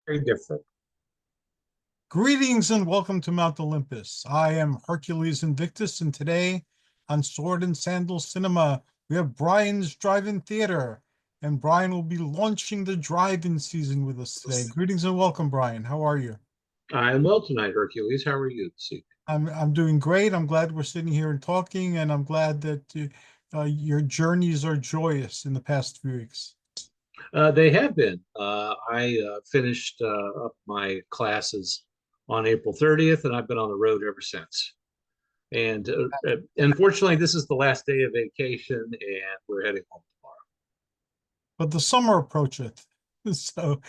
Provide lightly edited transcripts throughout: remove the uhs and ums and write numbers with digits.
Very different. Greetings and welcome to Mount Olympus. I am Hercules Invictus, and today on Sword and Sandal Cinema, we have Brian's Drive-In Theater, and Brian will be launching the drive-in season with us today. Greetings and welcome, Brian. How are you? I'm well tonight, Hercules. How are you this evening? I'm doing great. I'm glad we're sitting here and talking, and I'm glad that your journeys are joyous in the past few weeks. They have been. I finished up my classes on April 30th, and I've been on the road ever since. And unfortunately, this is the last day of vacation, and we're heading home But the summer approacheth, so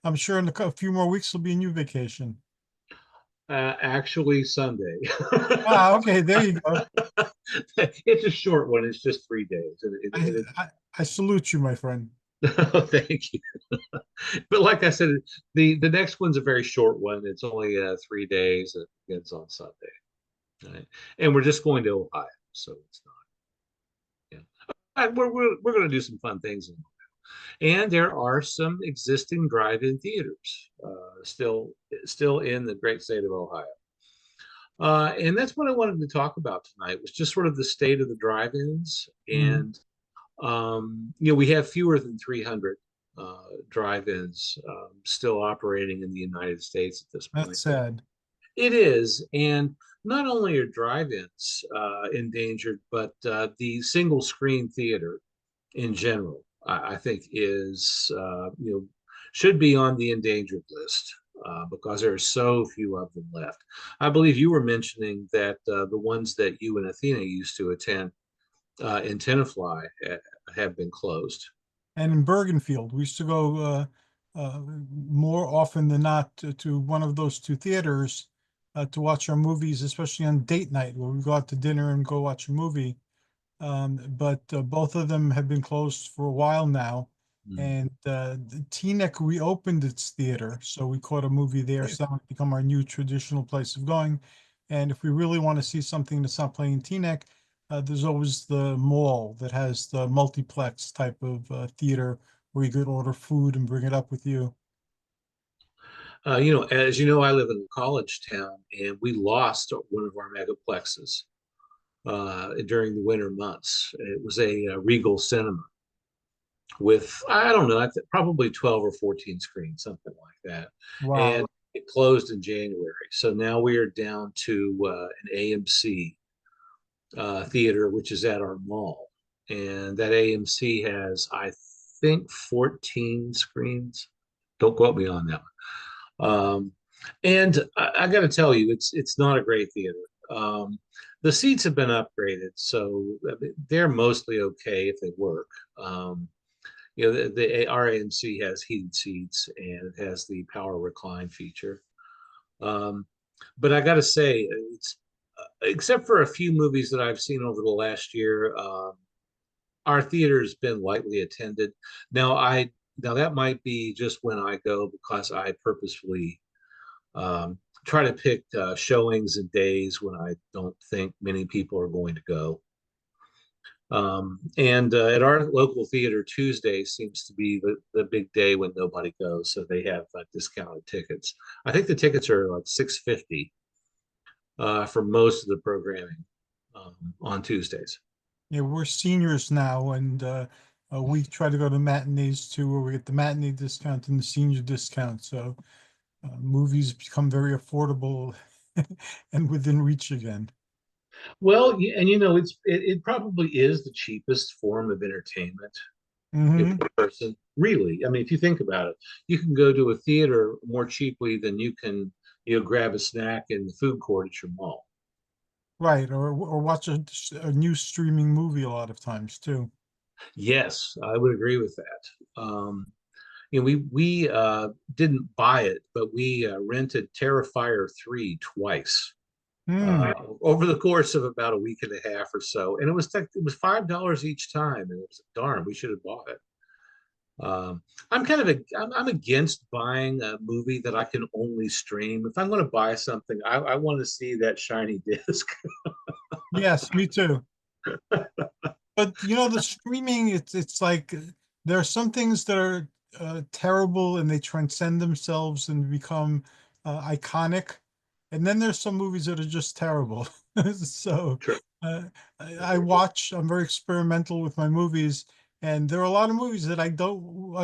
I'm sure in a few more weeks will be a new vacation. tomorrow. Actually, Sunday. Ah, okay, there you go. It's a short one. It's just 3 days. I, I, I salute you, my friend. Thank you. But like I said, the next one's a very short one. It's only 3 days. It begins on Sunday. Right? And we're just going to Ohio, so it's not. Yeah, we're going to do some fun things, and there are some existing drive-in theaters still in the great state of Ohio. And that's what I wanted to talk about tonight was just sort of the state of the drive-ins, Mhm. and we have fewer than 300 drive-ins still operating in the United States at this That's point. sad. It is, and not only are drive-ins endangered, but the single-screen theater in general, I think, is should be on the endangered list because there are so few of them left. I believe you were mentioning that the ones that you and Athena used to attend in Tenafly have been closed. And in Bergenfield, we used to go more often than not to one of those two theaters to watch our movies, especially on date night, where we go out to dinner and go watch a movie. But both of them have been closed for a while now. Mm. And the Teaneck reopened its theater, so we caught a movie there. So it's become our new traditional place of going. And if we really want to see something that's not playing in Teaneck, there's always the mall that has the multiplex type of theater where you could order food and bring it up with you. As you know, I live in a college town, and we lost one of our megaplexes during the winter months. It was a Regal Cinema with, I don't know, probably 12 or 14 screens, something like that. And Wow. it closed in January. So now we are down to an AMC theater, which is at our mall. And that AMC has, I think, 14 screens. Don't quote me on that one. And I got to tell you, it's not a great theater. The seats have been upgraded, so they're mostly okay if they work. The RAMC has heated seats and it has the power recline feature. Um, but I got to say, it's except for a few movies that I've seen over the last year, our theater's been lightly attended. Now I now that might be just when I go because I purposefully try to pick showings and days when I don't think many people are going to go. And at our local theater, Tuesday seems to be the big day when nobody goes, so they have discounted tickets. I think the tickets are like 650 for most of the programming on Tuesdays. Yeah, we're seniors now, and we try to go to matinees too, where we get the matinee discount and the senior discount. So movies become very affordable and within reach again. Well, and it probably is the cheapest form of entertainment Hmm. for a person. Really, I mean, if you think about it, you can go to a theater more cheaply than you can, grab a snack in the food court at your mall. Right, or watch a new streaming movie a lot of times too. Yes, I would agree with that. We didn't buy it, but we rented Terrifier 3 twice Hmm. uh, over the course of about a week and a half or so, and it was $5 each time, and it was darn, we should have bought it. I'm against buying a movie that I can only stream. If I'm going to buy something, I want to see that shiny disc. Yes, me too. But the streaming, it's like there are some things that are terrible and they transcend themselves and become iconic. And then there's some movies that are just terrible. So Sure. uh, I I agree. watch, I'm very experimental with my movies, and there are a lot of movies that I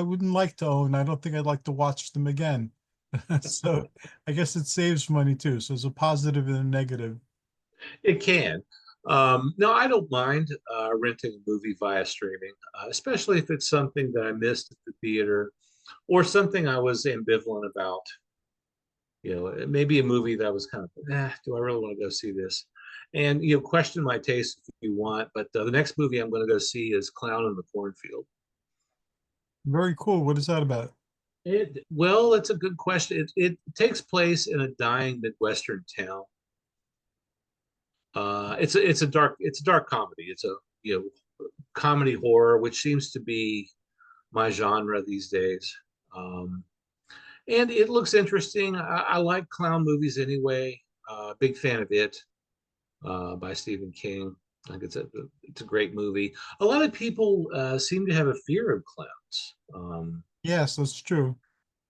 wouldn't like to own. I don't think I'd like to watch them again. So I guess it saves money too. So it's a positive and a negative. It can. No, I don't mind renting a movie via streaming, especially if it's something that I missed at the theater or something I was ambivalent about. Maybe a movie that was kind of, do I really want to go see this? And question my taste if you want, but the next movie I'm going to go see is Clown in the Cornfield. Very cool. What is that about? Well, it's a good question. It takes place in a dying Midwestern town. It's a dark comedy. It's a comedy horror, which seems to be my genre these days. Um, and it looks interesting. I like clown movies anyway. Big fan of it by Stephen King. I think it's a great movie. A lot of people seem to have a fear of clowns. Yes, that's true.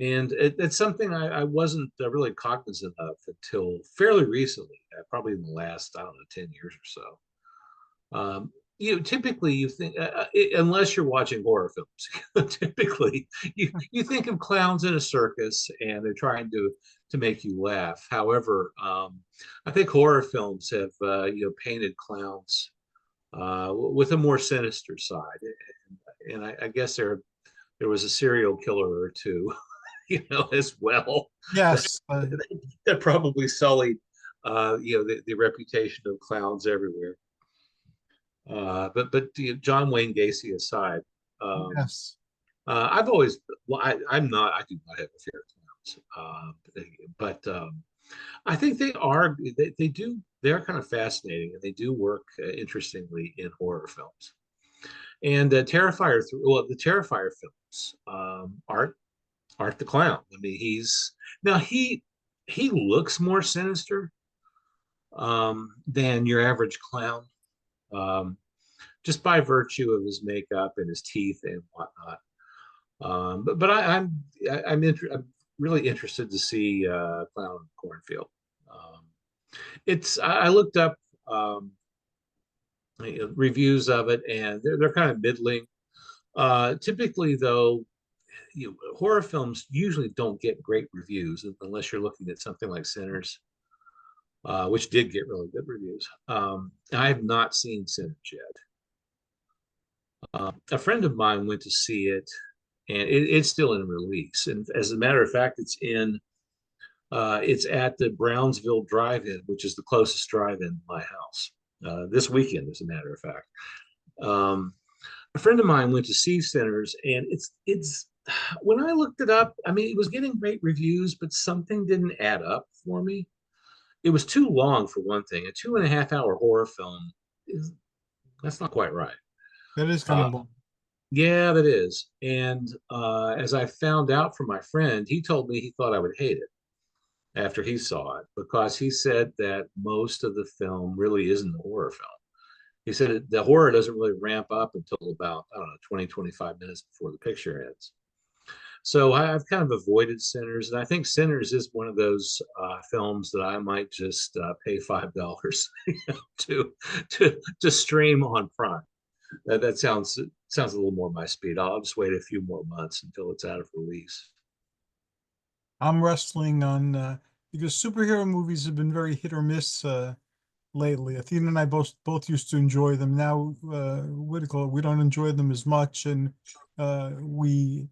And it's something I wasn't really cognizant of until fairly recently, probably in the last, I don't know, 10 years or so. Typically you think, unless you're watching horror films, typically you think of clowns in a circus and they're trying to make you laugh. However, I think horror films have painted clowns with a more sinister side, and I guess there was a serial killer or two, as well that Yes, that probably sullied the reputation of clowns everywhere. But John Wayne Gacy aside, um, yes. I've always well, I do not have a fear of clowns, but I think they're kind of fascinating and they do work interestingly in horror films. And the Terrifier films aren't the clown. I mean, he looks more sinister than your average clown. Um, just by virtue of his makeup and his teeth and whatnot. But I'm really interested to see Clown in the Cornfield. Um, I looked up um, reviews of it, and they're kind of middling. Typically, though, horror films usually don't get great reviews unless you're looking at something like Sinners, which did get really good reviews. I have not seen Sinners yet. A friend of mine went to see it, and it's still in release. And as a matter of fact, it's at the Brownsville Drive-In, which is the closest drive-in to my house. This weekend, as a matter of fact. Um, a friend of mine went to see Sinners, and it's when I looked it up, I mean, it was getting great reviews, but something didn't add up for me. It was too long for one thing. A 2.5 hour horror film is that's not quite right. That is kind Uh, of long. Yeah, that is. And as I found out from my friend, he told me he thought I would hate it after he saw it because he said that most of the film really isn't a horror film. He said the horror doesn't really ramp up until about, I don't know, 20, 25 minutes before the picture ends. So I've kind of avoided Sinners. And I think Sinners is one of those films that I might just pay $5 to stream on Prime. That sounds a little more my speed. I'll just wait a few more months until it's out of release. I'm wrestling on because superhero movies have been very hit or miss lately. Athena and I both used to enjoy them. Now, what do you call it? We don't enjoy them as much, and we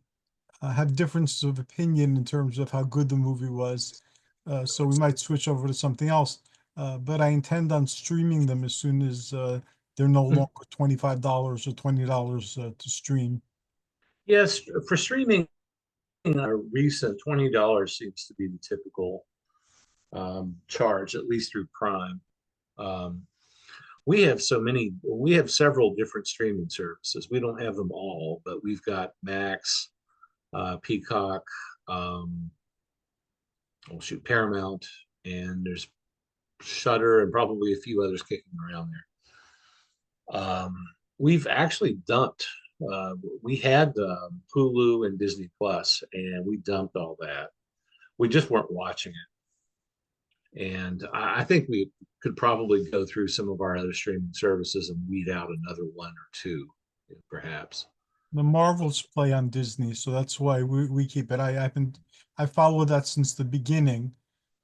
have differences of opinion in terms of how good the movie was. So we might switch over to something else. But I intend on streaming them as soon as they're no Hmm. longer $25 or $20 to stream. Yes, for streaming, a recent $20 seems to be the typical charge, at least through Prime. Um, we have several different streaming services. We don't have them all, but we've got Max, Peacock, um, oh shoot, Paramount, and there's Shutter and probably a few others kicking around there. We've actually dumped. We had Hulu and Disney Plus, and we dumped all that. We just weren't watching it. And I think we could probably go through some of our other streaming services and weed out another one or two, perhaps. The Marvels play on Disney, so that's why we keep it. I follow that since the beginning.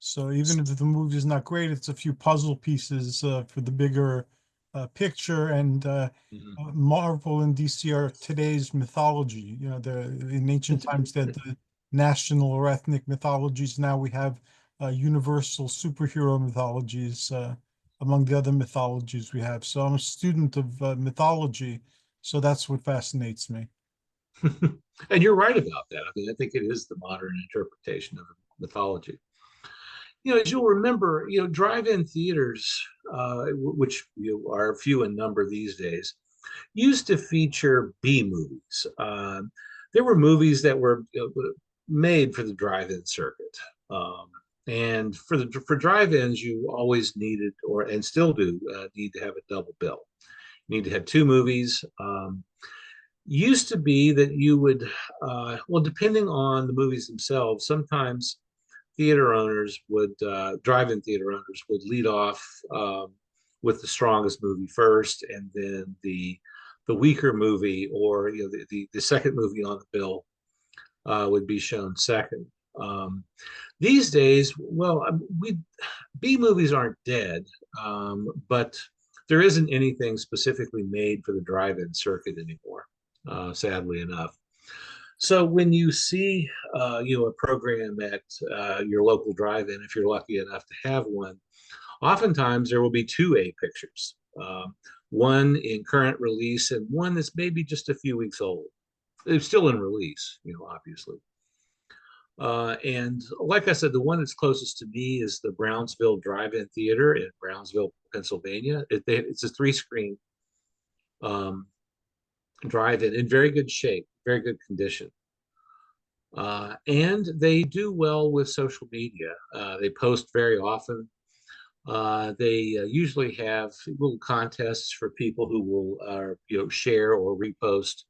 So even if the movie is not great, it's a few puzzle pieces for the bigger picture. And Mhm. Marvel and DC are today's mythology. You know, in ancient times they had the national or ethnic mythologies. Now we have universal superhero mythologies among the other mythologies we have. So I'm a student of mythology. So that's what fascinates me. And you're right about that. I mean, I think it is the modern interpretation of mythology. As you'll remember, drive-in theaters, which are few in number these days, used to feature B movies. There were movies that were made for the drive-in circuit. Um, and for drive-ins, you always needed, and still do, need to have a double bill. You need to have two movies. Used to be that you would, well, depending on the movies themselves, sometimes drive-in theater owners would lead off with the strongest movie first, and then the weaker movie, or the second movie on the bill would be shown second. These days, well, we B movies aren't dead, but there isn't anything specifically made for the drive-in circuit anymore, sadly enough. So when you see, a program at your local drive-in, if you're lucky enough to have one, oftentimes there will be two A pictures, one in current release and one that's maybe just a few weeks old. It's still in release, obviously. And like I said, the one that's closest to me is the Brownsville Drive-In Theater in Brownsville, Pennsylvania. It's a three-screen um, drive-in in very good shape, very good condition. And they do well with social media. They post very often. They usually have little contests for people who will, share or repost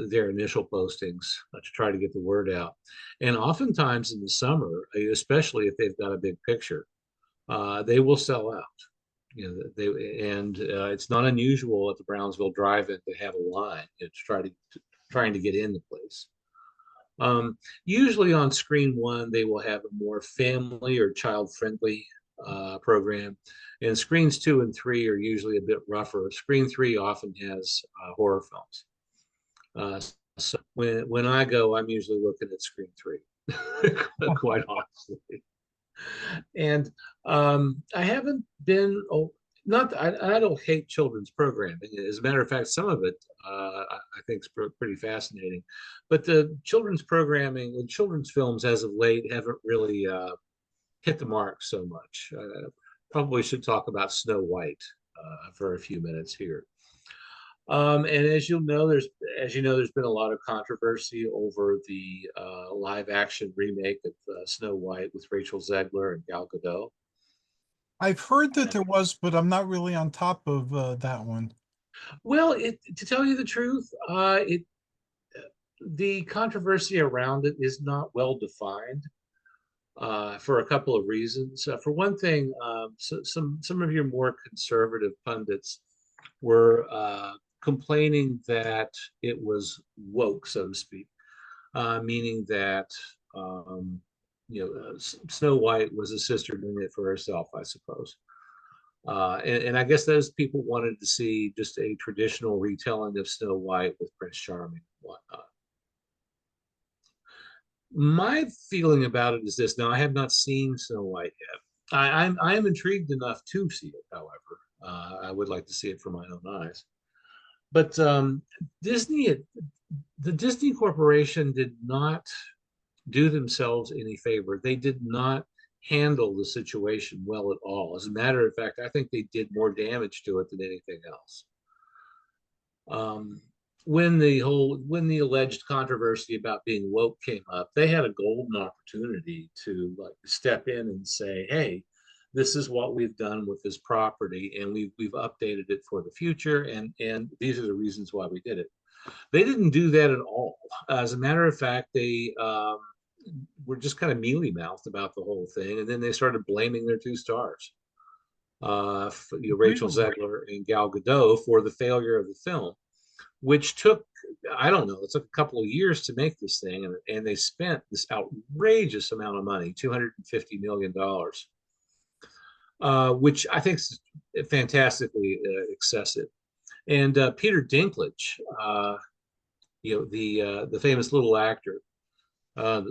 their initial postings to try to get the word out. And oftentimes in the summer, especially if they've got a big picture, they will sell out. It's not unusual at the Brownsville Drive-In to have a line trying to get in the place. Usually on screen one, they will have a more family or child-friendly program, and screens two and three are usually a bit rougher. Screen three often has horror films. So when I go, I'm usually looking at screen three, quite honestly. And I haven't been. Oh, not I don't hate children's programming. As a matter of fact, some of it I think is pretty fascinating. But the children's programming and children's films as of late haven't really hit the mark so much. Probably should talk about Snow White for a few minutes here. And as you know, there's been a lot of controversy over the live action remake of Snow White with Rachel Zegler and Gal Gadot. I've heard that there was, but I'm not really on top of that one. Well, to tell you the truth, the controversy around it is not well defined for a couple of reasons. For one thing, some of your more conservative pundits were complaining that it was woke, so to speak, meaning that Snow White was a sister doing it for herself, I suppose. And I guess those people wanted to see just a traditional retelling of Snow White with Prince Charming and whatnot. My feeling about it is this. Now, I have not seen Snow White yet. I am intrigued enough to see it, however. I would like to see it for my own eyes. But Disney, the Disney Corporation did not do themselves any favor. They did not handle the situation well at all. As a matter of fact, I think they did more damage to it than anything else. Um, when the alleged controversy about being woke came up, they had a golden opportunity to like step in and say, "Hey, this is what we've done with this property, and we've updated it for the future, and these are the reasons why we did it. They didn't do that at all. As a matter of fact, they were just kind of mealy mouthed about the whole thing, and then they started blaming their two stars, Rachel Really? Zegler and Gal Gadot, for the failure of the film, which took, I don't know, it took a couple of years to make this thing, and they spent this outrageous amount of money, $250 million, which I think is fantastically excessive. And Peter Dinklage, the famous little actor, uh,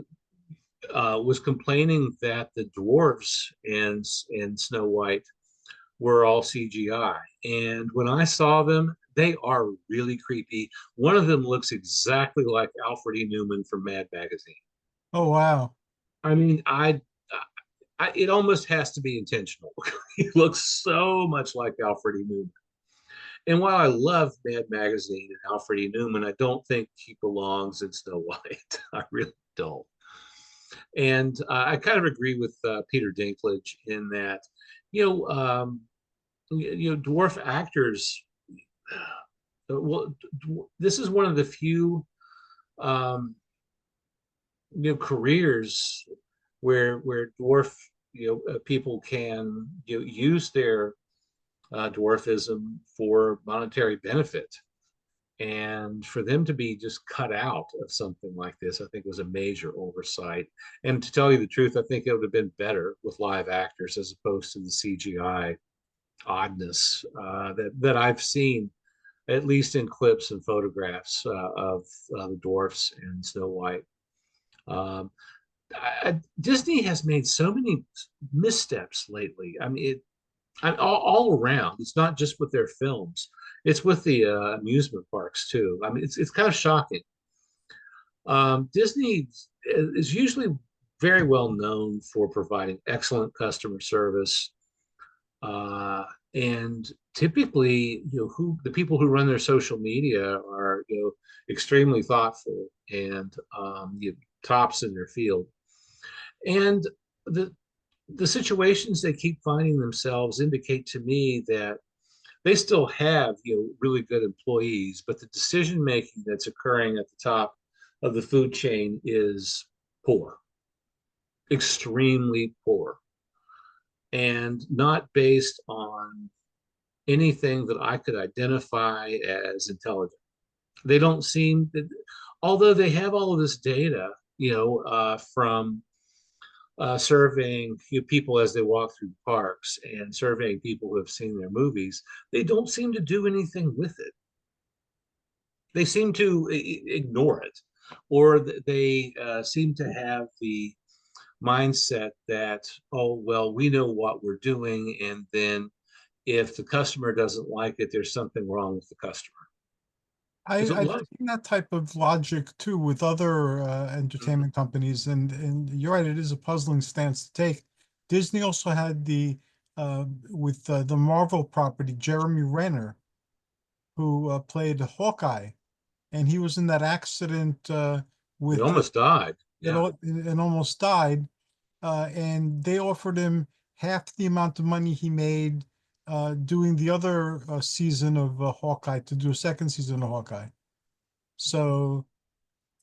was complaining that the dwarves in Snow White were all CGI. And when I saw them, they are really creepy. One of them looks exactly like Alfred E. Newman from Mad Magazine. Oh, wow. I mean, it almost has to be intentional. He looks so much like Alfred E. Newman. And while I love Mad Magazine and Alfred E. Newman, I don't think he belongs in Snow White. I really don't. And I kind of agree with Peter Dinklage in that, you know, dwarf actors. Well, this is one of the few, um, careers where dwarf, people can, use their dwarfism for monetary benefit. And for them to be just cut out of something like this, I think was a major oversight. And to tell you the truth, I think it would have been better with live actors as opposed to the CGI oddness that I've seen, at least in clips and photographs of the dwarfs and Snow White. Um, Disney has made so many missteps lately. I mean, all around. It's not just with their films; it's with the amusement parks too. I mean, it's kind of shocking. Disney is usually very well known for providing excellent customer service, uh, and typically, who the people who run their social media are, extremely thoughtful and tops in their field. And the the situations they keep finding themselves indicate to me that they still have, really good employees, but the decision making that's occurring at the top of the food chain is poor, extremely poor, and not based on anything that I could identify as intelligent. They don't seem that, although they have all of this data, from surveying, people as they walk through parks and surveying people who have seen their movies, they don't seem to do anything with it. They seem to ignore it, or they seem to have the mindset that, oh, well, we know what we're doing. And then if the customer doesn't like it, there's something wrong with the customer. There's a I've lot of, seen that type of logic too with other Mhm. entertainment companies, and you're right, it is a puzzling stance to take. Disney also had with the Marvel property, Jeremy Renner, who played Hawkeye, and he was in that accident He with almost died. Yeah. and almost died. And they offered him half the amount of money he made doing the other season of Hawkeye, to do a second season of Hawkeye. So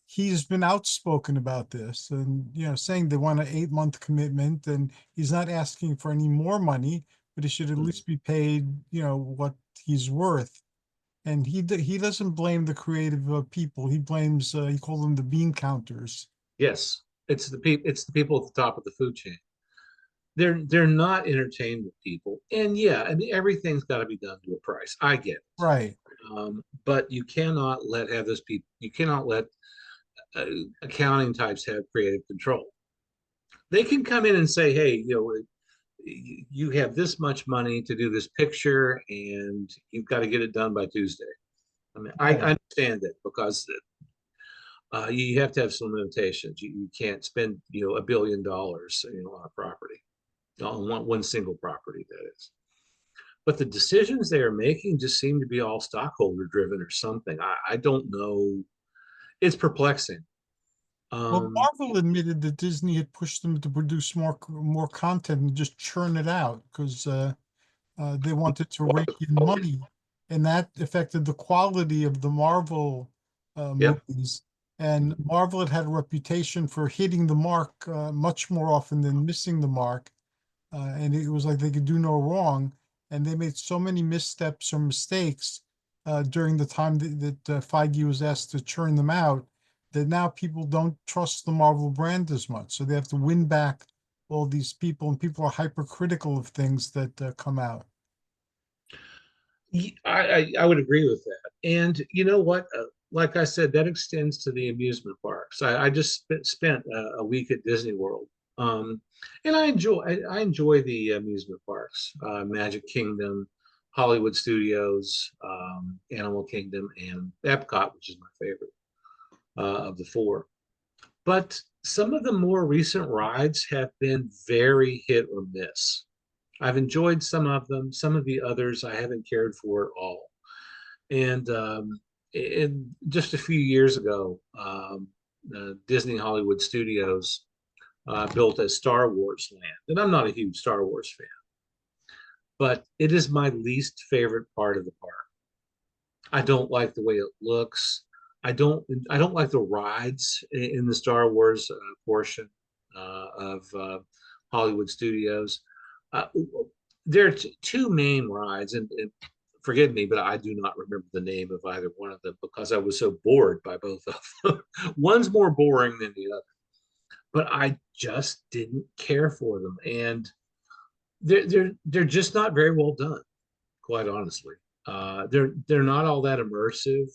he's been outspoken about this, and saying they want an 8-month commitment, and he's not asking for any more money, but he should at Mhm. least be paid, what he's worth. And he doesn't blame the creative people. He blames he called them the bean counters. Yes, it's the people at the top of the food chain. They're not entertained with people. And yeah, I mean, everything's got to be done to a price. I get it. Right. But you cannot have those people. You cannot let uh, accounting types have creative control. They can come in and say, hey, you have this much money to do this picture, and you've got to get it done by Tuesday. I mean, I Right. understand that because you have to have some limitations. You can't spend, $1 billion, on a property, on one single property, that is. But the decisions they are making just seem to be all stockholder driven or something. I don't know. It's perplexing. Well, Um, Marvel admitted that Disney had pushed them to produce more content and just churn it out because they wanted to rake in money, and that affected the quality of the Marvel yep. movies. And Marvel had a reputation for hitting the mark much more often than missing the mark, and it was like they could do no wrong. And they made so many missteps or mistakes during the time that Feige was asked to churn them out that now people don't trust the Marvel brand as much. So they have to win back all these people, and people are hypercritical of things that come out. I would agree with that. And you know what? Like I said, that extends to the amusement parks. I just spent a week at Disney World, um, and I enjoy the amusement parks, Magic Kingdom, Hollywood Studios, Animal Kingdom, and Epcot, which is my favorite of the four. But some of the more recent rides have been very hit or miss. I've enjoyed some of them. Some of the others I haven't cared for at all. And just a few years ago, Disney Hollywood Studios built a Star Wars land. And I'm not a huge Star Wars fan, but it is my least favorite part of the park. I don't like the way it looks. I don't like the rides in the Star Wars portion of Hollywood Studios. Uh, there are two main rides, and forgive me, but I do not remember the name of either one of them because I was so bored by both of them. One's more boring than the other, but I just didn't care for them, and they're just not very well done, quite honestly. They're not all that immersive.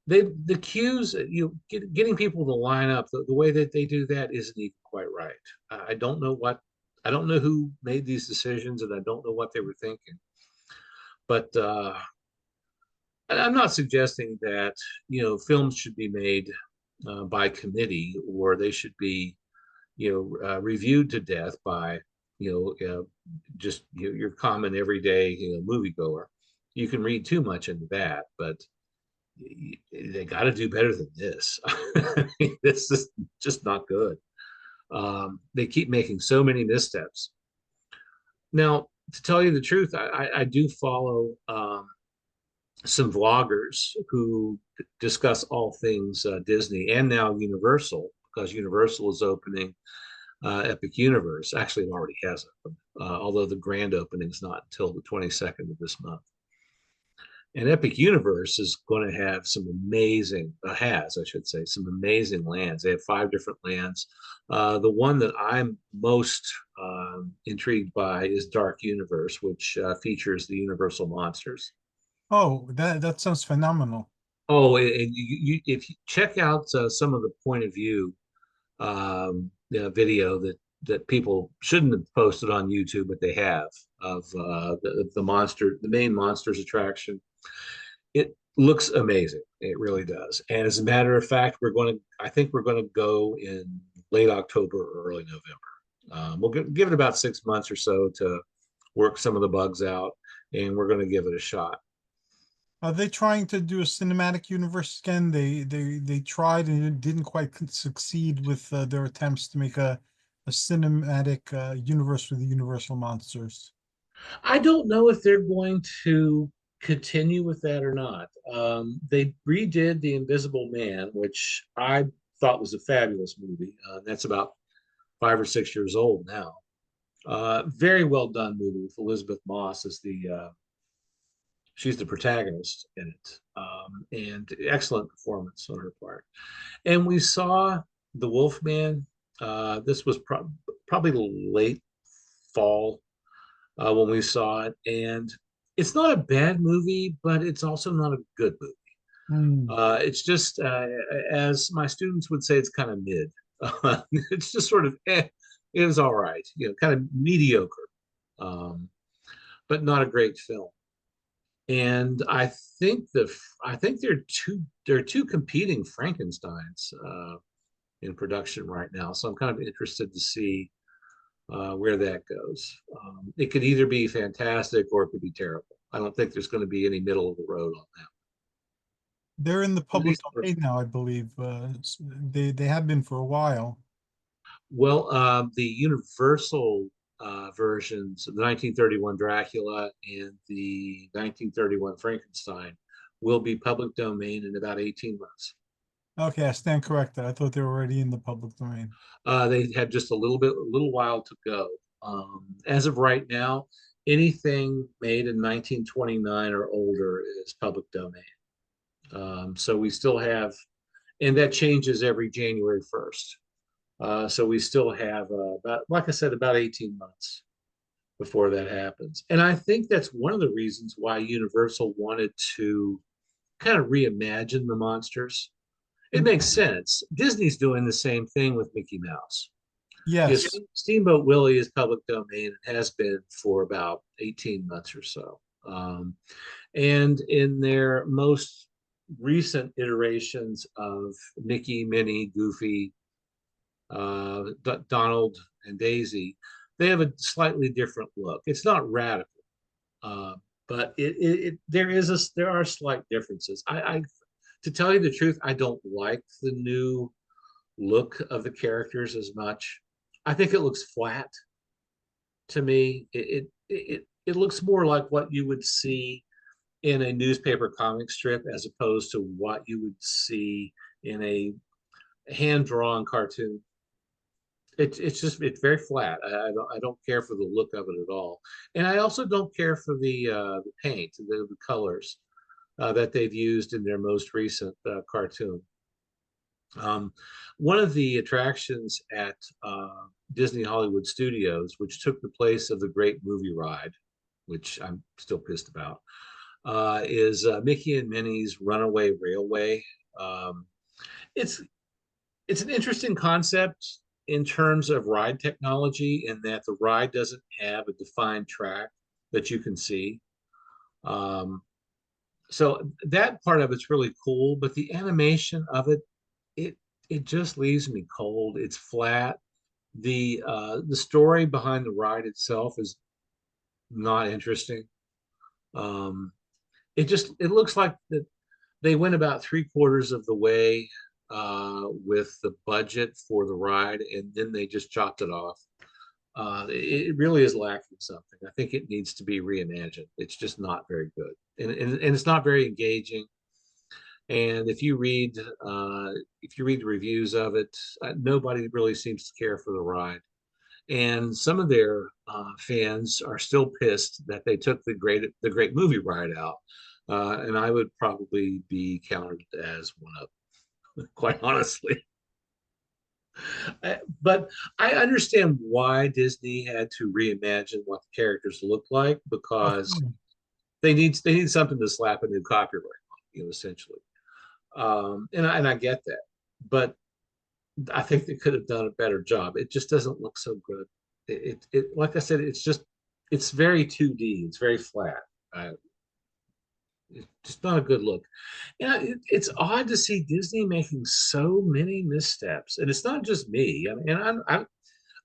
The queues, getting people to line up the way that they do that isn't even quite right. I don't know I don't know who made these decisions, and I don't know what they were thinking. But I'm not suggesting that films should be made by committee, or they should be reviewed to death by just your common everyday moviegoer. You can read too much into that, but they got to do better than this. This is just not good. They keep making so many missteps. Now, to tell you the truth, I do follow some vloggers who discuss all things Disney and now Universal, because Universal is opening Epic Universe. Actually, it already has opened, although the grand opening is not until the 22nd of this month. And Epic Universe is going to have some amazing, I should say, some amazing lands. They have 5 different lands. The one that I'm most intrigued by is Dark Universe, which features the Universal monsters. Oh, that sounds phenomenal. Oh, and if you check out some of the point of view video that people shouldn't have posted on YouTube, but they have of the main monsters attraction. It looks amazing. It really does. And as a matter of fact, I think we're going to go in late October or early November. We'll give it about 6 months or so to work some of the bugs out, and we're going to give it a shot. Are they trying to do a cinematic universe again? They tried and it didn't quite succeed with their attempts to make a cinematic universe with the Universal monsters. I don't know if they're going to continue with that or not. They redid The Invisible Man, which I thought was a fabulous movie. That's about 5 or 6 years old now. Very well done movie with Elizabeth Moss as she's the protagonist in it, and excellent performance on her part. And we saw The Wolfman. This was probably late fall when we saw it, and it's not a bad movie, but it's also not a good movie. Hmm. It's just, as my students would say, it's kind of mid. It's just sort of, it was all right, kind of mediocre, um, but not a great film. And I think there are two competing Frankenstein's in production right now. So I'm kind of interested to see where that goes. It could either be fantastic or it could be terrible. I don't think there's going to be any middle of the road on that. They're in the at public least domain now, I believe. They have been for a while. well, the Universal versions of the 1931 Dracula and the 1931 Frankenstein will be public domain in about 18 months. Okay, I stand corrected. I thought they were already in the public domain. They have just a little while to go. As of right now, anything made in 1929 or older is public domain. So we still have, and that changes every January 1st. So we still have about, like I said, about 18 months before that happens. And I think that's one of the reasons why Universal wanted to kind of reimagine the monsters. It makes sense. Disney's doing the same thing with Mickey Mouse. Yes, Yes. Steamboat Willie is public domain and has been for about 18 months or so. And in their most recent iterations of Mickey, Minnie, Goofy, Donald, and Daisy, they have a slightly different look. It's not radical, uh, but there are slight differences. To tell you the truth, I don't like the new look of the characters as much. I think it looks flat to me. It looks more like what you would see in a newspaper comic strip as opposed to what you would see in a hand drawn cartoon. It's very flat. I don't care for the look of it at all, and I also don't care for the paint, the colors that they've used in their most recent cartoon. Um, One of the attractions at Disney Hollywood Studios, which took the place of the Great Movie Ride, which I'm still pissed about, is Mickey and Minnie's Runaway Railway. Um, it's it's an interesting concept in terms of ride technology, in that the ride doesn't have a defined track that you can see. Um, so that part of it's really cool, but the animation of it it just leaves me cold. It's flat. The story behind the ride itself is not interesting. Um, it looks like that they went about three-quarters of the way with the budget for the ride, and then they just chopped it off. It really is lacking something. I think it needs to be reimagined. It's just not very good, and it's not very engaging. And if you read the reviews of it, nobody really seems to care for the ride. And some of their fans are still pissed that they took the great movie ride out. And I would probably be counted as one of them, quite honestly. But I understand why Disney had to reimagine what the characters look like, because Okay. they need something to slap a new copyright on, essentially. And I get that, but I think they could have done a better job. It just doesn't look so good. Like I said, it's very 2D. It's very flat. Uh, it's just not a good look. It's odd to see Disney making so many missteps, and it's not just me. I mean,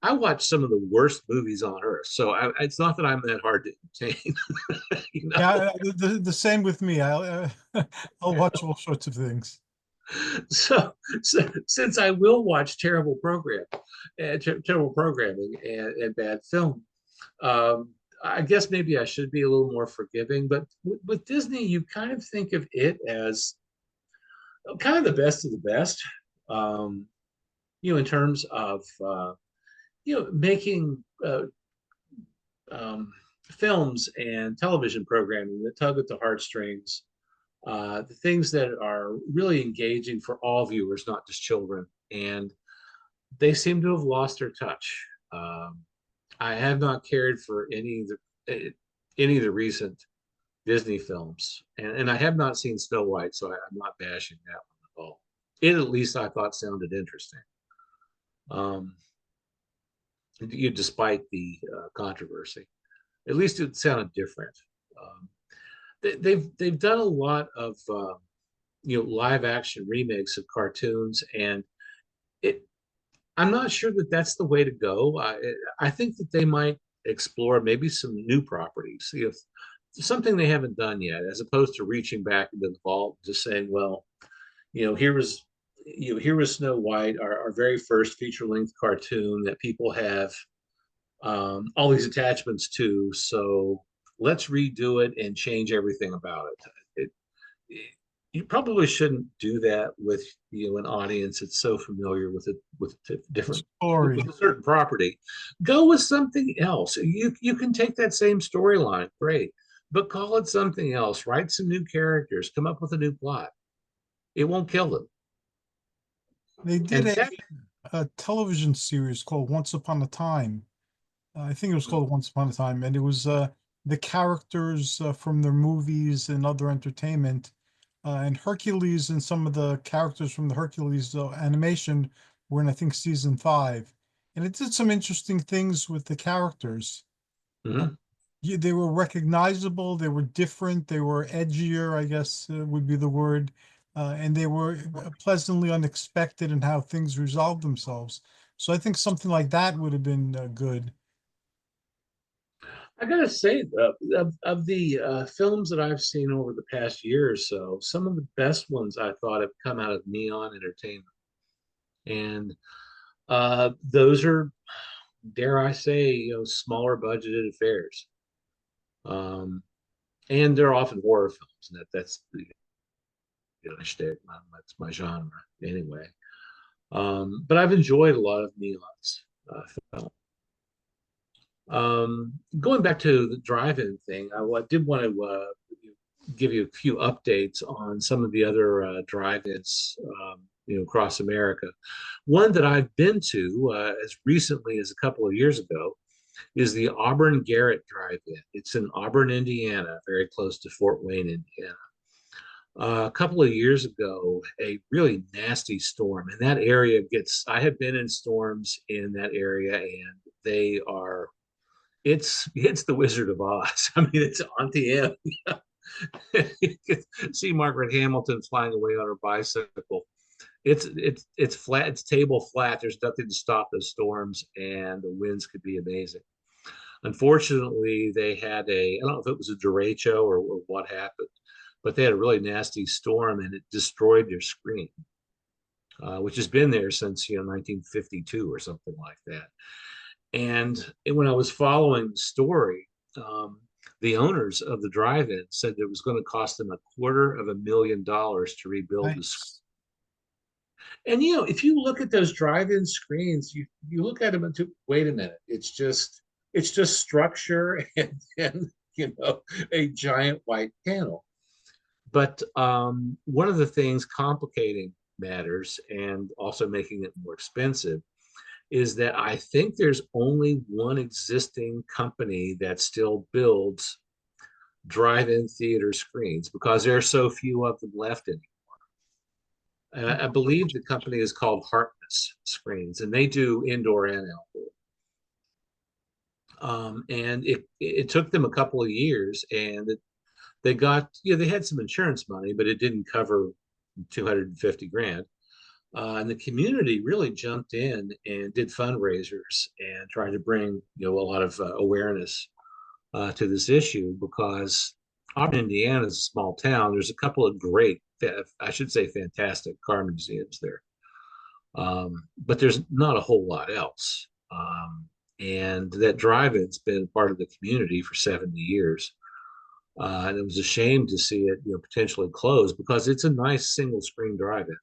I watch some of the worst movies on earth, so it's not that I'm that hard to entertain. you Yeah, know. the same with me. I'll watch all sorts of things. So since I will watch terrible programming and bad film, I guess maybe I should be a little more forgiving. But with Disney, you kind of think of it as kind of the best of the best, um, in terms of making um, films and television programming that tug at the heartstrings, the things that are really engaging for all viewers, not just children. And they seem to have lost their touch. I have not cared for any of the recent Disney films, and I have not seen Snow White, so I'm not bashing that one at all. It at least I thought sounded interesting, um, despite the controversy. At least it sounded different. Um, they've done a lot of live action remakes of cartoons, and it I'm not sure that that's the way to go. I think that they might explore maybe some new properties. something they haven't done yet, as opposed to reaching back into the vault, and just saying, well, here was, here was Snow White, our very first feature length cartoon that people have all these attachments to. So let's redo it and change everything about it. You probably shouldn't do that with an audience that's so familiar with it, with a different, Story. with a certain property. Go with something else. You can take that same storyline, great, but call it something else. Write some new characters. Come up with a new plot. It won't kill them. They did And that, a television series called Once Upon a Time. I think it was called Once Upon a Time, and it was the characters from their movies and other entertainment. And Hercules and some of the characters from the Hercules animation were in, I think, season 5. And it did some interesting things with the characters. Uh, mhm. yeah, they were recognizable, they were different, they were edgier, I guess would be the word. And they were pleasantly unexpected in how things resolved themselves. So I think something like that would have been good. I gotta say, of the films that I've seen over the past year or so, some of the best ones I thought have come out of Neon Entertainment, and those are, dare I say, smaller budgeted affairs, um, and they're often horror films, and that's the shtick, that's my genre anyway. But I've enjoyed a lot of Neon's films. Going back to the drive-in thing, I did want to give you a few updates on some of the other drive-ins, across America. One that I've been to as recently as a couple of years ago is the Auburn Garrett Drive-In. It's in Auburn, Indiana, very close to Fort Wayne, Indiana. A couple of years ago, a really nasty storm, and that area gets. I have been in storms in that area, and they are it's the Wizard of Oz. I mean, it's Auntie Em. You can see Margaret Hamilton flying away on her bicycle. It's flat. It's table flat. There's nothing to stop those storms, and the winds could be amazing. Unfortunately, they had I don't know if it was a derecho or what happened, but they had a really nasty storm, and it destroyed their screen, which has been there since 1952 or something like that. And when I was following the story, um, the owners of the drive-in said it was going to cost them $250,000 to rebuild the screen. Nice. And if you look at those drive-in screens, you look at them and wait a minute, it's just structure and a giant white panel. But one of the things complicating matters and also making it more expensive is that I think there's only one existing company that still builds drive-in theater screens because there are so few of them left anymore. I believe the company is called Harkness Screens, and they do indoor and outdoor. And it took them a couple of years, and they got they had some insurance money, but it didn't cover 250 grand. And the community really jumped in and did fundraisers and tried to bring a lot of awareness to this issue because Auburn, Indiana is a small town. There's a couple of great, I should say, fantastic car museums there, but there's not a whole lot else. And that drive-in's been part of the community for 70 years. And it was a shame to see it, potentially close because it's a nice single screen drive-in.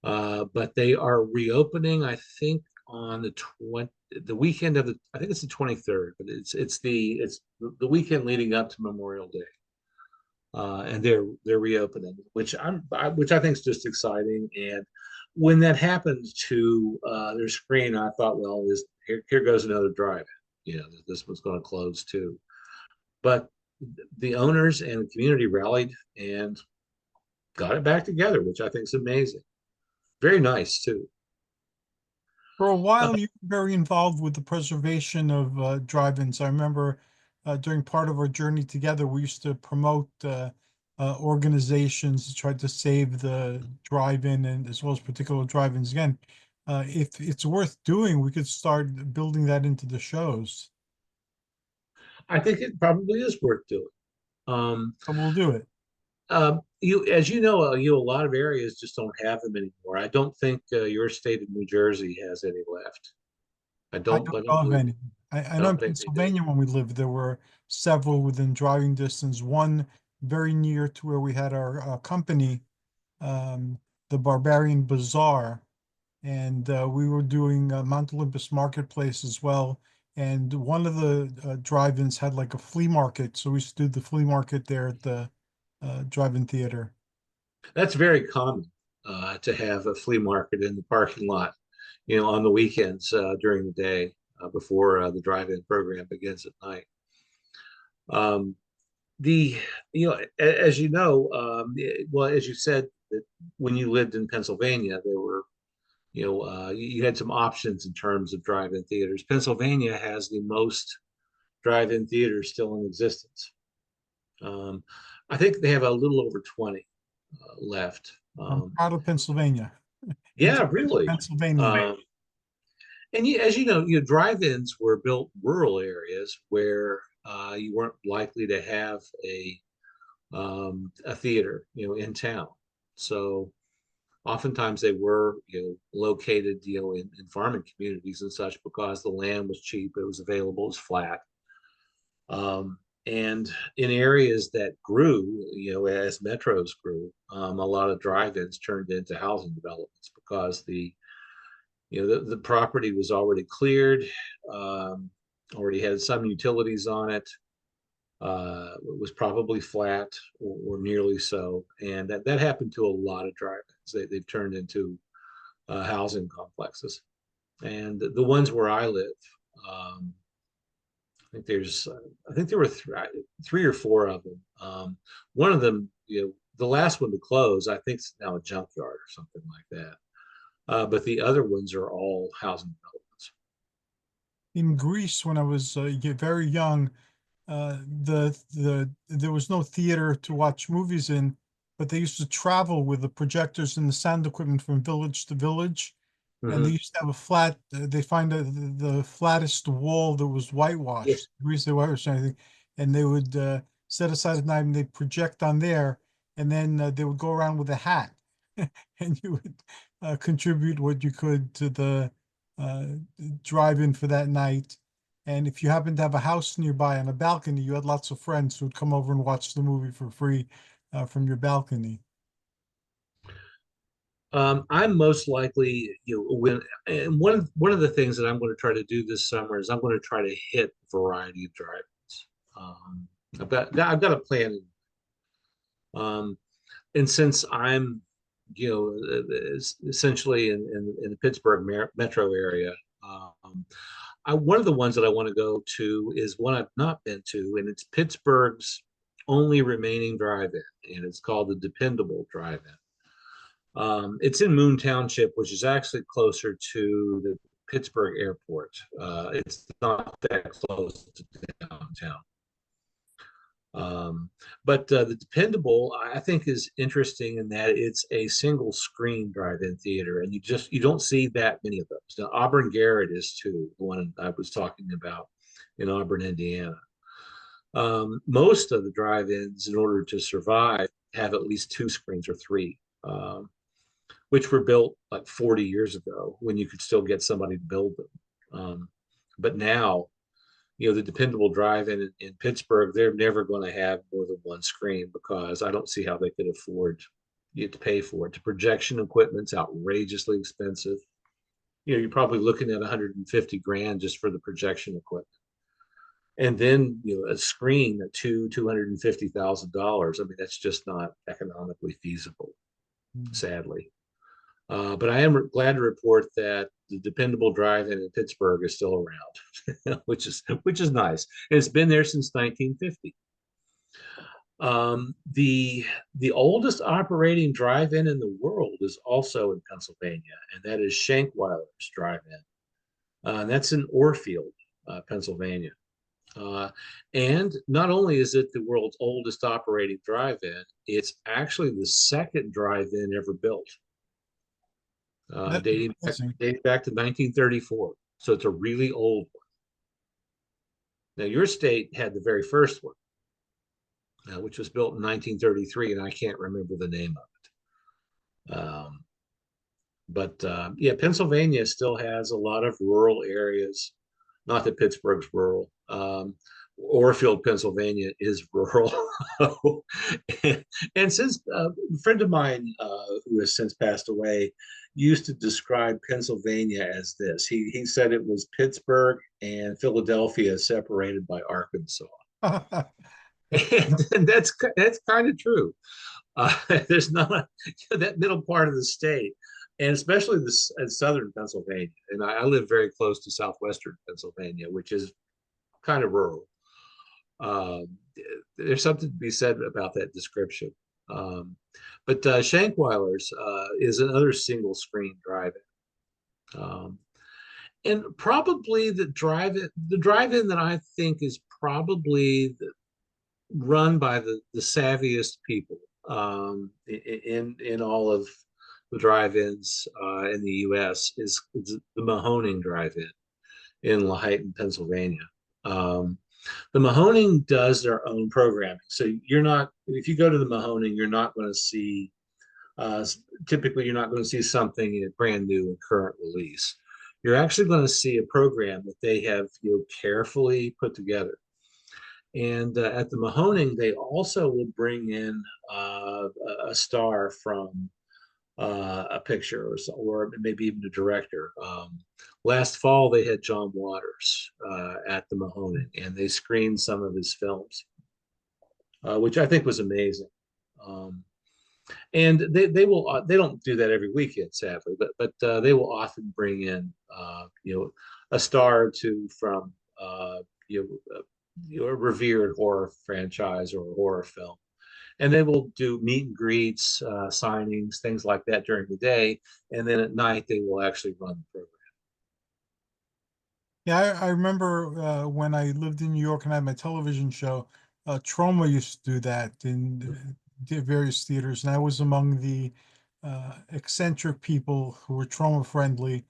But they are reopening, I think, on the weekend of I think it's the 23rd, but it's the weekend leading up to Memorial Day. And they're reopening, which which I think is just exciting. And when that happened to their screen, I thought, well, here goes another drive-in. This was going to close too. But the owners and the community rallied and got it back together, which I think is amazing. Very nice too. For a Uh, while, you were very involved with the preservation of drive-ins. I remember during part of our journey together, we used to promote organizations to try to save the drive-in and as well as particular drive-ins. Again, if it's worth doing, we could start building that into the shows. I think it probably is worth doing. Um, But we'll do it. as you know, a lot of areas just don't have them anymore. I don't think your state of New Jersey has any left. I don't I don't know of believe, any. I I know in don't think they do. Pennsylvania when we lived, there were several within driving distance. One very near to where we had our company, um, the Barbarian Bazaar, and we were doing Mount Olympus Marketplace as well. And one of the drive-ins had like a flea market, so we used to do the flea market there at the drive-in theater. That's very common to have a flea market in the parking lot, on the weekends during the day before the drive-in program begins at night. Um, the as you know, well, as you said, that when you lived in Pennsylvania, there were you had some options in terms of drive-in theaters. Pennsylvania has the most drive-in theaters still in existence. Um, I think they have a little over 20 left. I'm proud of Pennsylvania. Yeah, really. Pennsylvania. Um, and as drive-ins were built rural areas where you weren't likely to have a theater, in town. So oftentimes they were, located, in farming communities and such because the land was cheap, it was available, it was flat. And in areas that grew, as metros grew, a lot of drive-ins turned into housing developments because the property was already cleared, um, already had some utilities on it. It was probably flat or nearly so, and that happened to a lot of drive-ins. They've turned into housing complexes, and the ones where I live, um, I think there were three or four of them. One of them, the last one to close, I think it's now a junkyard or something like that. But the other ones are all housing developments. In Greece, when I was very young, there was no theater to watch movies in, but they used to travel with the projectors and the sound equipment from village to village, and they Mhm. used to have a flat. They find the flattest wall that was Yeah. whitewashed, Grease they whitewashed anything, and they would set aside a night and they'd project on there, and then they would go around with a hat, and you would contribute what you could to the uh, drive-in for that night. And if you happened to have a house nearby on a balcony, you had lots of friends who would come over and watch the movie for free from your balcony. I'm most likely, when and one of the things that I'm going to try to do this summer is I'm going to try to hit a variety of drive-ins. Um, I've got a plan. Um, and since I'm, essentially in the Pittsburgh metro area, one of the ones that I want to go to is one I've not been to, and it's Pittsburgh's only remaining drive-in, and it's called the Dependable Drive-In. It's in Moon Township, which is actually closer to the Pittsburgh airport. It's not that close to downtown. Um, but the Dependable, I think, is interesting in that it's a single screen drive-in theater, and you don't see that many of those. Now, Auburn Garrett is too, the one I was talking about in Auburn, Indiana. Most of the drive-ins, in order to survive, have at least two screens or three. Which were built like 40 years ago when you could still get somebody to build them. But now, the Dependable Drive-In in Pittsburgh, they're never going to have more than one screen because I don't see how they could afford to pay for it. The projection equipment's outrageously expensive. You're probably looking at 150 grand just for the projection equipment. And then, a screen at $250,000. I mean, that's just not economically feasible, sadly. But I am glad to report that the Dependable Drive-In in Pittsburgh is still around, which is nice. And it's been there since 1950. The oldest operating drive-in in the world is also in Pennsylvania, and that is Shankweiler's Drive-In. And that's in Orfield, Pennsylvania. And not only is it the world's oldest operating drive-in, it's actually the second drive-in ever built, That's amazing. dating back to 1934. So it's a really old one. Now, your state had the very first one. which was built in 1933, and I can't remember the name of it. But yeah, Pennsylvania still has a lot of rural areas. Not that Pittsburgh's rural. Orfield, Pennsylvania is rural. and, and since a friend of mine who has since passed away used to describe Pennsylvania as this. He said it was Pittsburgh and Philadelphia separated by Arkansas. And that's kind of true. There's not that middle part of the state, and especially the southern Pennsylvania. And I live very close to southwestern Pennsylvania, which is kind of rural. Um, there's something to be said about that description. Um, but Shankweiler's is another single screen drive-in. And probably the drive-in that I think is probably run by the savviest people in all of the drive-ins in the U.S. is the Mahoning Drive-In in Laheyton, Pennsylvania. Um, the Mahoning does their own programming, so you're not if you go to the Mahoning, you're not going to see uh, typically you're not going to see something in brand new and current release. You're actually going to see a program that they have carefully put together. And at the Mahoning, they also will bring in a star from a picture or maybe even a director. Last fall, they had John Waters at the Mahoning, and they screened some of his films, which I think was amazing. Um, and they don't do that every weekend, sadly, but they will often bring in a star or two from a revered horror franchise or a horror film, and they will do meet and greets, signings, things like that during the day, and then at night they will actually run the program. Yeah, I remember when I lived in New York and I had my television show, Troma used to do that in various theaters, and I was among the eccentric people who were trauma friendly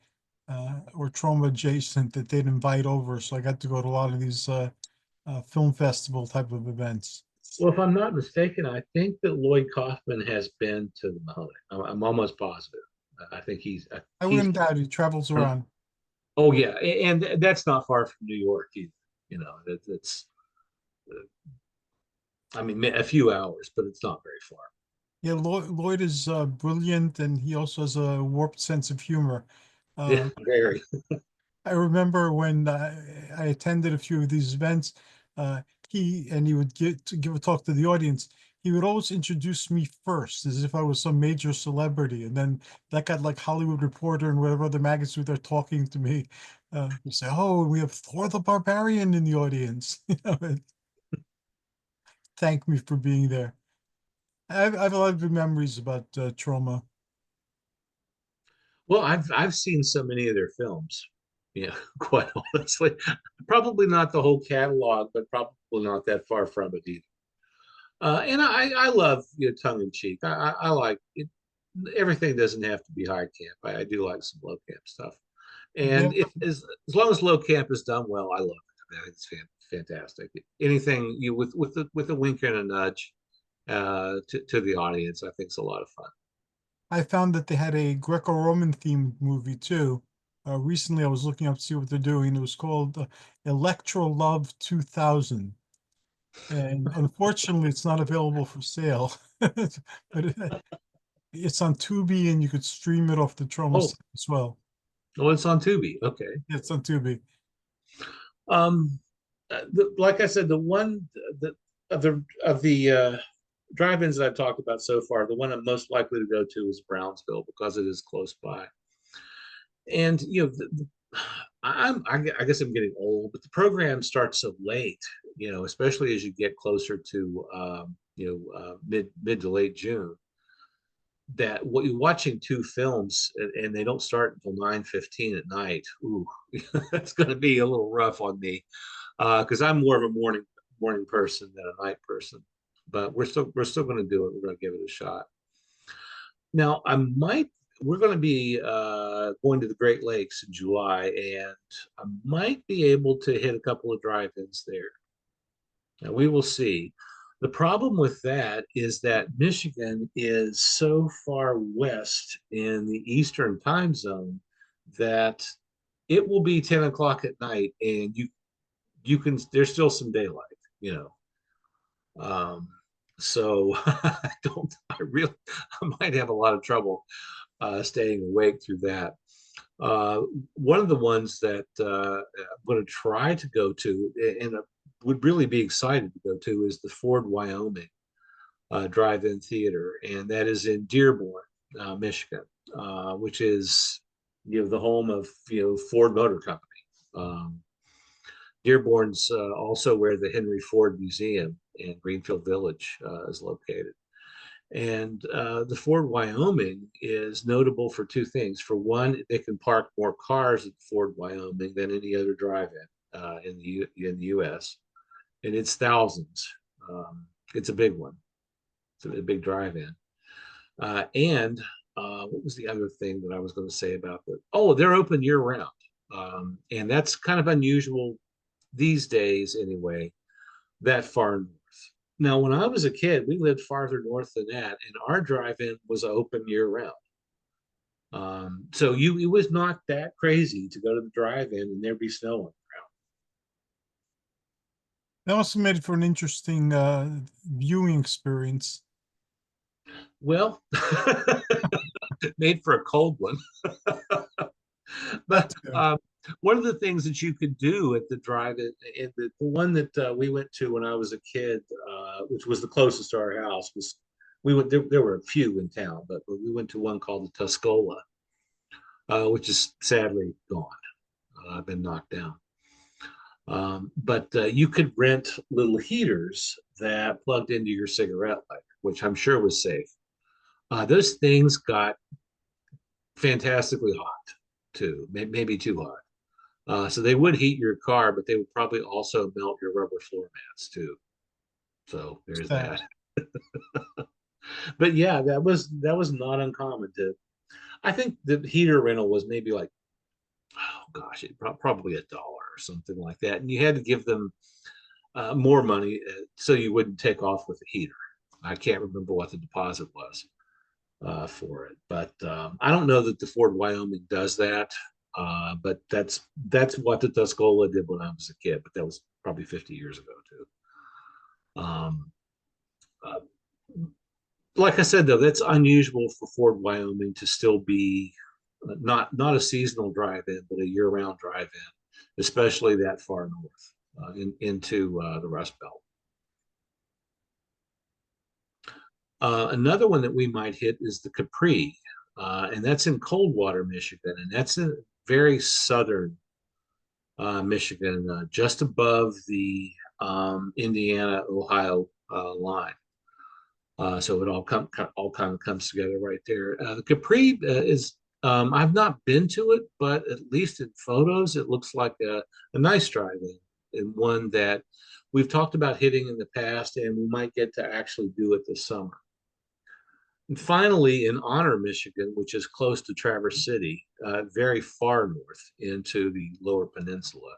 or trauma adjacent that they'd invite over. So I got to go to a lot of these film festival type of events. Well, if I'm not mistaken, I think that Lloyd Kaufman has been to the Mahoney. I'm almost positive. I think I he's wouldn't doubt he travels from. around. Oh yeah, and that's not far from New York either. It's I mean a few hours, but it's not very far. Yeah, Lloyd is brilliant, and he also has a warped sense of humor. Yeah, Uh, very. I remember when I attended a few of these events, uh, he would give a talk to the audience. He would always introduce me first, as if I was some major celebrity, and then that got like Hollywood Reporter and whatever other magazine they're talking to me. You say, "Oh, we have Thor the Barbarian in the audience." And thank me for being there. I have a lot of good memories about trauma. Well, I've seen so many of their films. Yeah, quite honestly, probably not the whole catalog, but probably not that far from it either. And I love tongue in cheek. I like it. Everything doesn't have to be high camp. I do like some low camp stuff. Yeah, And if as long as low camp is done well, I love it. I think it's fantastic. Anything you with a wink and a nudge to the audience, I think it's a lot of fun. I found that they had a Greco-Roman themed movie too. Recently, I was looking up to see what they're doing. It was called Electro Love 2000. And unfortunately, it's not available for sale. But it's on Tubi and you could stream it off the Troma Oh, site as well. well, it's on Tubi. Okay. It's on Tubi. Um, like I said, the one the, of the drive-ins that I've talked about so far, the one I'm most likely to go to is Brownsville because it is close by. And I guess I'm getting old, but the program starts so late. Especially as you get closer to mid to late June. That what you're watching two films and they don't start until 9:15 at night. Ooh, that's going to be a little rough on me because I'm more of a morning person than a night person. But we're still going to do it. We're going to give it a shot. Now we're going to be going to the Great Lakes in July, and I might be able to hit a couple of drive-ins there. Now we will see. The problem with that is that Michigan is so far west in the Eastern time zone that it will be 10 o'clock at night and you can there's still some daylight, you know. Um, so I don't I really I might have a lot of trouble staying awake through that. Uh, One of the ones that I'm going to try to go to and would really be excited to go to is the Ford, Wyoming drive-in theater, and that is in Dearborn, Michigan, which is the home of Ford Motor Company. Um, Dearborn's also where the Henry Ford Museum in Greenfield Village is located. And the Ford Wyoming is notable for two things. For one, they can park more cars at Ford Wyoming than any other drive-in in the U.S. And it's thousands. It's a big one. It's a big drive-in. And what was the other thing that I was going to say about that? Oh, they're open year round. And that's kind of unusual these days anyway, that far north. Now, when I was a kid, we lived farther north than that, and our drive-in was open year round. So it was not that crazy to go to the drive-in and there be snow on the ground. That also made it for an interesting viewing experience. Well, made for a cold one. That But too. one of the things that you could do at the drive-in, the one that we went to when I was a kid, which was the closest to our house, was we went there were a few in town, but we went to one called the Tuscola, which is sadly gone. Been knocked down. But you could rent little heaters that plugged into your cigarette lighter, which I'm sure was safe. Those things got fantastically hot too, maybe too hot. So they would heat your car, but they would probably also melt your rubber floor mats too. So there's Sad. that. But yeah, that was not uncommon to. I think the heater rental was maybe like, oh gosh, probably $1 or something like that, and you had to give them more money so you wouldn't take off with the heater. I can't remember what the deposit was for it, but I don't know that the Ford Wyoming does that. But that's what the Tuscola did when I was a kid, but that was probably 50 years ago too. Um, uh, like I said, though, that's unusual for Ford Wyoming to still be not a seasonal drive-in, but a year-round drive-in, especially that far north into the Rust Belt. Another one that we might hit is the Capri, and that's in Coldwater, Michigan, and that's in very southern Michigan, just above the Indiana-Ohio line. So it all kind of comes together right there. The Capri is I've not been to it, but at least in photos, it looks like a nice drive-in and one that we've talked about hitting in the past, and we might get to actually do it this summer. And finally, in Honor, Michigan, which is close to Traverse City, very far north into the Lower Peninsula,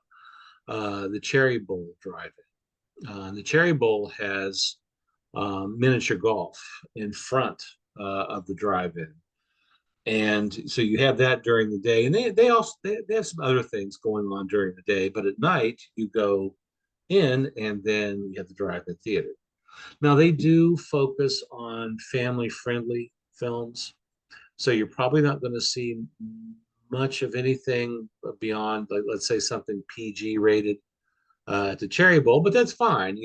the Cherry Bowl Drive-In. The Cherry Bowl has miniature golf in front of the drive-in, and so you have that during the day, and they have some other things going on during the day, but at night you go in, and then you have the drive-in theater. Now they do focus on family-friendly films, so you're probably not going to see much of anything beyond, like, let's say something PG rated to Cherry Bowl, but that's fine,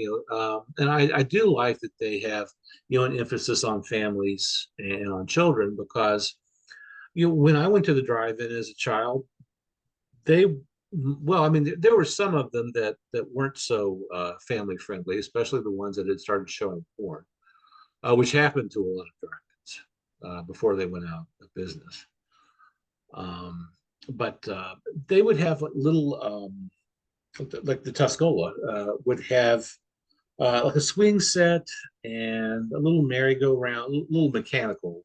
and I do like that they have, an emphasis on families and on children because, when I went to the drive-in as a child, they, well, I mean, there were some of them that weren't so family friendly, especially the ones that had started showing porn, which happened to a lot of drive-ins before they went out of business. But they would have little like the Tuscola would have like a swing set and a little merry-go-round, little mechanical,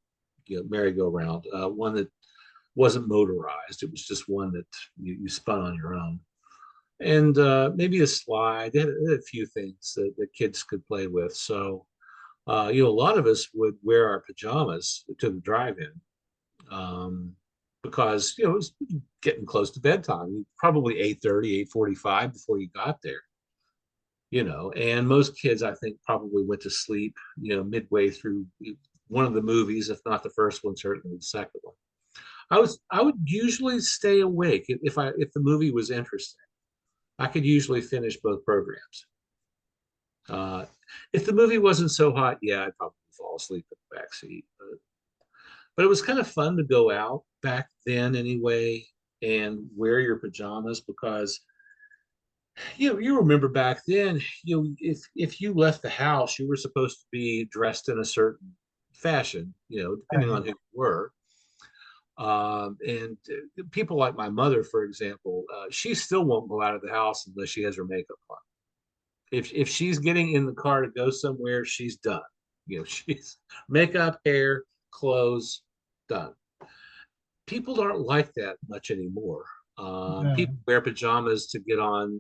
merry-go-round, one that wasn't motorized. It was just one that you spun on your own. and maybe a slide. They had a few things that the kids could play with. So, a lot of us would wear our pajamas to the drive-in, um, because it was getting close to bedtime. Probably 8:30, 8:45 before you got there. And most kids, I think, probably went to sleep, midway through one of the movies, if not the first one, certainly the second one. I would usually stay awake if the movie was interesting. I could usually finish both programs. Uh, if the movie wasn't so hot, yeah, I'd probably fall asleep in the back seat. But it was kind of fun to go out back then anyway and wear your pajamas because you remember back then, if you left the house, you were supposed to be dressed in a certain fashion, depending Right. on who you were. And people like my mother, for example, she still won't go out of the house unless she has her makeup on. If she's getting in the car to go somewhere, she's done. She's makeup, hair, clothes, done. People aren't like that much anymore. People No. wear pajamas to get on,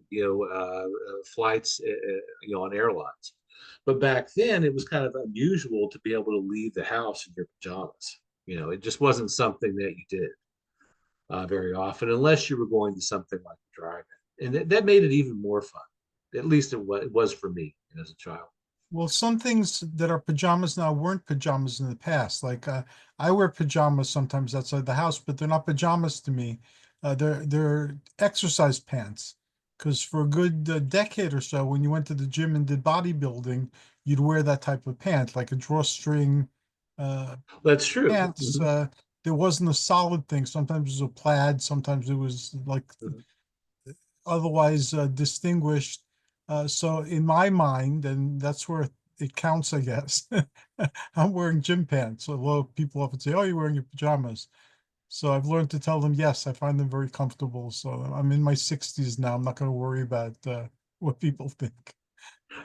flights, on airlines. But back then, it was kind of unusual to be able to leave the house in your pajamas. It just wasn't something that you did very often, unless you were going to something like a drive-in, and that made it even more fun. At least it was for me as a child. Well, some things that are pajamas now weren't pajamas in the past. Like I wear pajamas sometimes outside the house, but they're not pajamas to me. They're exercise pants. Because for a good decade or so, when you went to the gym and did bodybuilding, you'd wear that type of pant, like a drawstring uh, That's true. pants. Mhm. There wasn't a solid thing. Sometimes it was a plaid. Sometimes it was like Mhm. otherwise distinguished. So in my mind, and that's where it counts, I guess. I'm wearing gym pants, although people often say, "Oh, you're wearing your pajamas." So I've learned to tell them, yes, I find them very comfortable. So I'm in my 60s now. I'm not going to worry about what people think.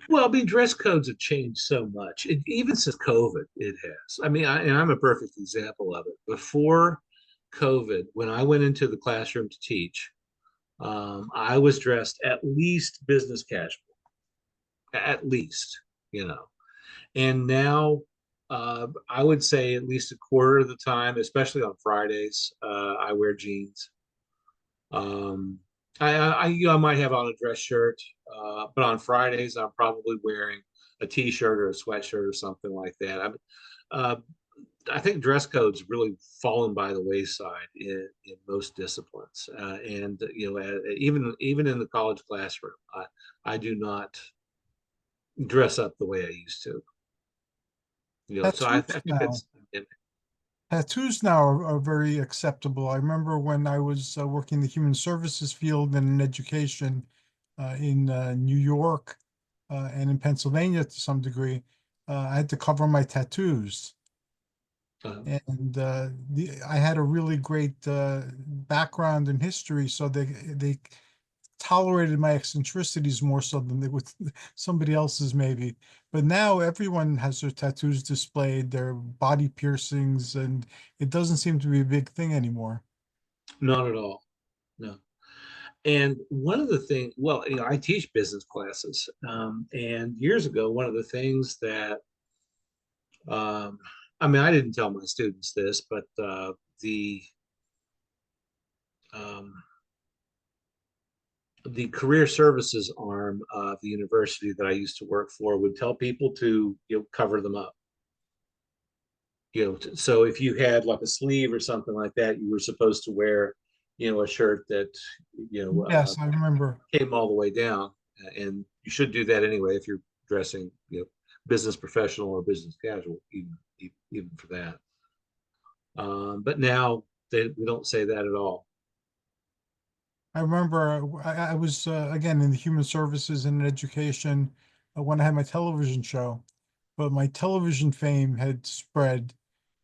Well, I mean, dress codes have changed so much. Even since COVID, it has. I mean, and I'm a perfect example of it. Before COVID, when I went into the classroom to teach, I was dressed at least business casual, at least, you know. And now, I would say at least a quarter of the time, especially on Fridays, I wear jeans. Um, I might have on a dress shirt, but on Fridays I'm probably wearing a t-shirt or a sweatshirt or something like that. Uh, I think dress code's really fallen by the wayside in most disciplines, and even in the college classroom, I do not dress up the way I used to. So I Tattoos think now. that's Tattoos now are very acceptable. I remember when I was working the human services field and in education in New York and in Pennsylvania to some degree, I had to cover my tattoos. uh, And I had a really great background in history, so they tolerated my eccentricities more so than they would somebody else's maybe. But now everyone has their tattoos displayed, their body piercings, and it doesn't seem to be a big thing anymore. not at all. No. And one of the things, well, I teach business classes, and years ago, one of the things that, um, I mean, I didn't tell my students this, but the um, the career services arm of the university that I used to work for would tell people to cover them up. So if you had like a sleeve or something like that, you were supposed to wear, a shirt that you know uh, Yes, I remember. came all the way down, and you should do that anyway if you're dressing, business professional or business casual, even for that. But now we don't say that at all. I remember I was again in the human services and in education when I had my television show, but my television fame had spread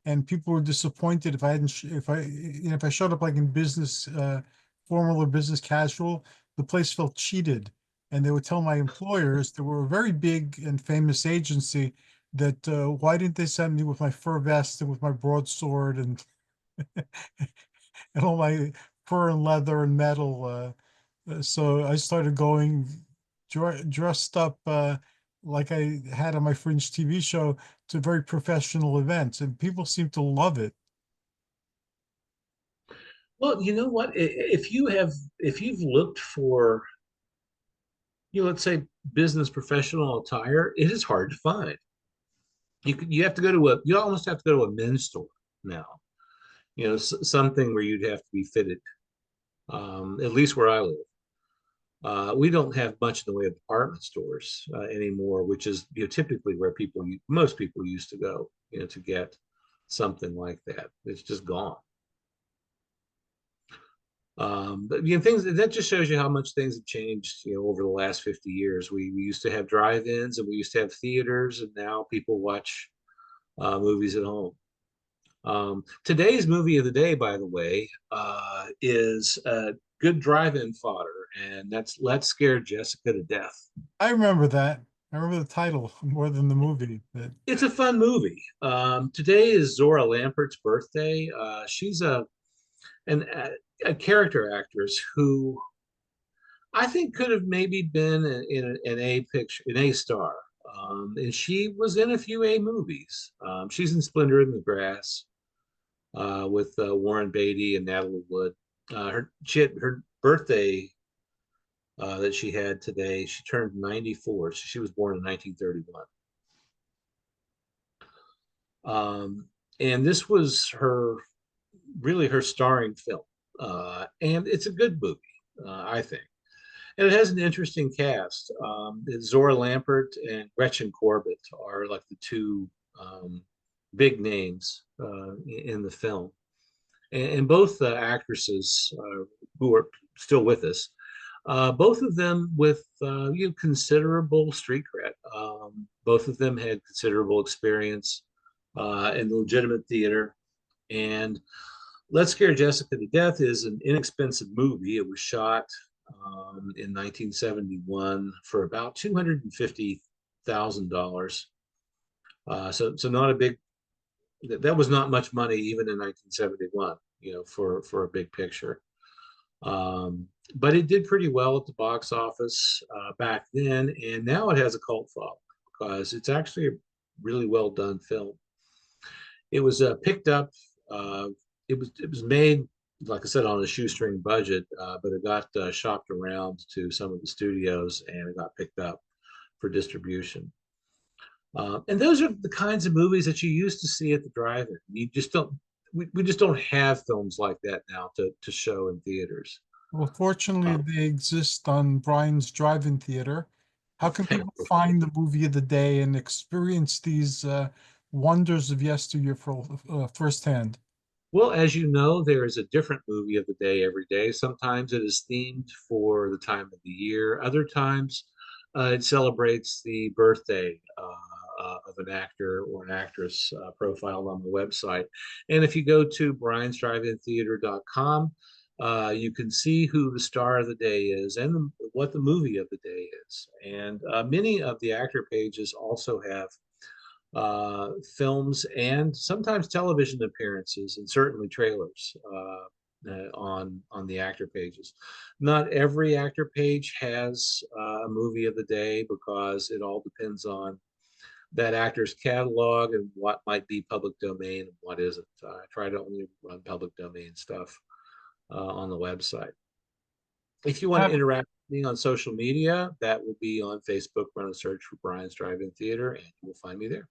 and people were disappointed if I hadn't if I showed up like in business formal or business casual, the place felt cheated, and they would tell my employers they were a very big and famous agency that why didn't they send me with my fur vest and with my broadsword and and all my fur and leather and metal. So I started going dressed up like I had on my Fringe TV show to very professional events, and people seem to love it. Well, you know what? If you've looked for, let's say business professional attire, it is hard to find. You have to go to you almost have to go to a men's store now. Something where you'd have to be fitted. At least where I live, we don't have much in the way of department stores anymore, which is typically where most people used to go, to get something like that. It's just gone. But things that just shows you how much things have changed, over the last 50 years. We used to have drive-ins and we used to have theaters, and now people watch movies at home. Today's movie of the day, by the way, is good drive-in fodder, and that's Let's Scare Jessica to Death. I remember that. I remember the title more than the movie. But It's a fun movie. Today is Zora Lampert's birthday. She's an, a character actress who I think could have maybe been an A picture, an A star. And she was in a few A movies. She's in Splendor in the Grass with Warren Beatty and Natalie Wood. Her birthday that she had today. She turned 94. She was born in 1931. And this was really her starring film. And it's a good movie, I think. And it has an interesting cast. Zora Lampert and Gretchen Corbett are like the two big names in the film. And both actresses who are still with us, both of them with considerable street cred. Both of them had considerable experience in legitimate theater. And Let's Scare Jessica to Death is an inexpensive movie. It was shot in 1971 for about $250,000. So not a big. That was not much money even in 1971. For a big picture. But it did pretty well at the box office back then, and now it has a cult following because it's actually a really well done film. It was picked up. Uh, it was made, like I said, on a shoestring budget, but it got shopped around to some of the studios, and it got picked up for distribution. And those are the kinds of movies that you used to see at the drive-in. You just don't. We just don't have films like that now to show in theaters. well, fortunately, Um, they exist on Brian's Drive-In Theater. How can people find the movie of the day and experience these wonders of yesteryear for firsthand? Well, as you know, there is a different movie of the day every day. Sometimes it is themed for the time of the year. Other times, it celebrates the birthday of an actor or an actress profiled on the website. And if you go to briansdrivein-theater.com, you can see who the star of the day is and what the movie of the day is. And many of the actor pages also have films and sometimes television appearances and certainly trailers on the actor pages. Not every actor page has a movie of the day because it all depends on that actor's catalog and what might be public domain and what isn't. I try to only run public domain stuff on the website. If you want to Have interact with me on social media, that will be on Facebook. Run a search for Brian's Drive-In Theater, and you will find me there.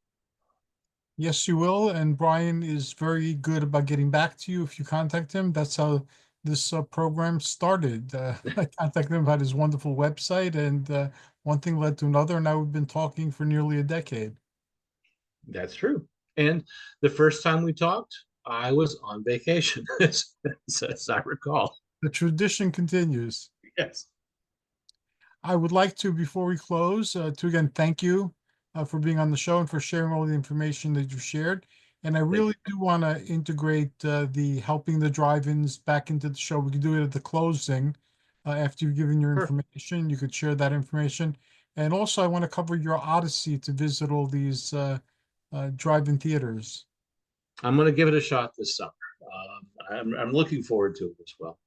Yes, you will. And Brian is very good about getting back to you if you contact him. That's how this program started. I contacted him about his wonderful website, and one thing led to another. And now we've been talking for nearly a decade. That's true. And the first time we talked, I was on vacation, as I recall. The tradition continues. Yes. I would like to, before we close, to again thank you for being on the show and for sharing all the information that you shared. And I Thank really you. do want to integrate the helping the drive-ins back into the show. We could do it at the closing after you've given your Sure. information. You could share that information. And also, I want to cover your odyssey to visit all these drive-in theaters. I'm going to give it a shot this summer. I'm looking forward to it as well.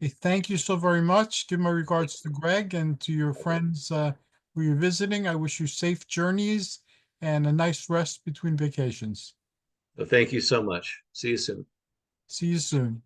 Okay, thank you so very much. Give my regards to Greg and to your friends who you're visiting. I wish you safe journeys and a nice rest between vacations. Thank you so much. See you soon. See you soon.